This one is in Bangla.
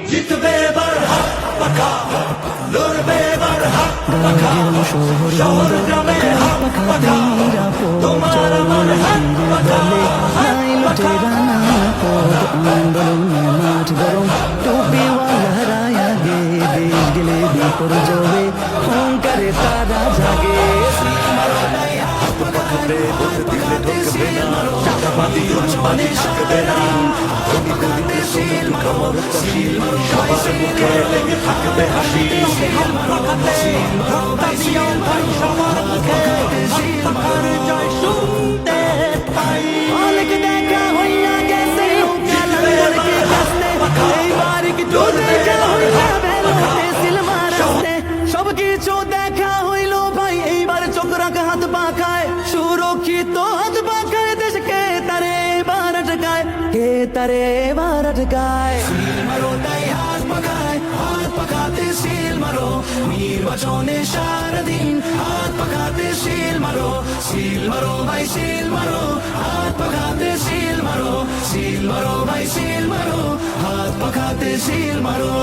জিতবে এবার হাত পাখা, লড়বে এবার হাত পাখা, শহর গ্রামে হাত পাখা, তোমার আমার হাত পাখা, হাত পাখা। আন্দোলনে মাঠ গরম, টুপিওয়ালা আগে, দেশ গেলে বিপর্যয়ে অহংকারে তারা জাগে। অনেক দেখা হইয়া গেছে কালাঙ্গারকে হাসতে, এইবার একটু দেখা হইয়া বেরোতে সিলমার আসতে। সবকিছু দেখা হইল ভাই, এইবার চোখ রাখা হাত পাখায়, সুরক্ষিত হাত পাখায়, দেশকে তারে এবার আটকায়, কে তারে এবার আটকায়। সিল মারো তাই হাত পাখায়, হাত পাখাতে সিল মারো, নির্বাচনে সারাদিন হাত পাখাতে সিল মারো, সিল মারো ভাই সিল মারো, হাত পাখাতে সিল মারো, সিল মারো ভাই সিল মারো, হাত পাখাতে সিল মারো।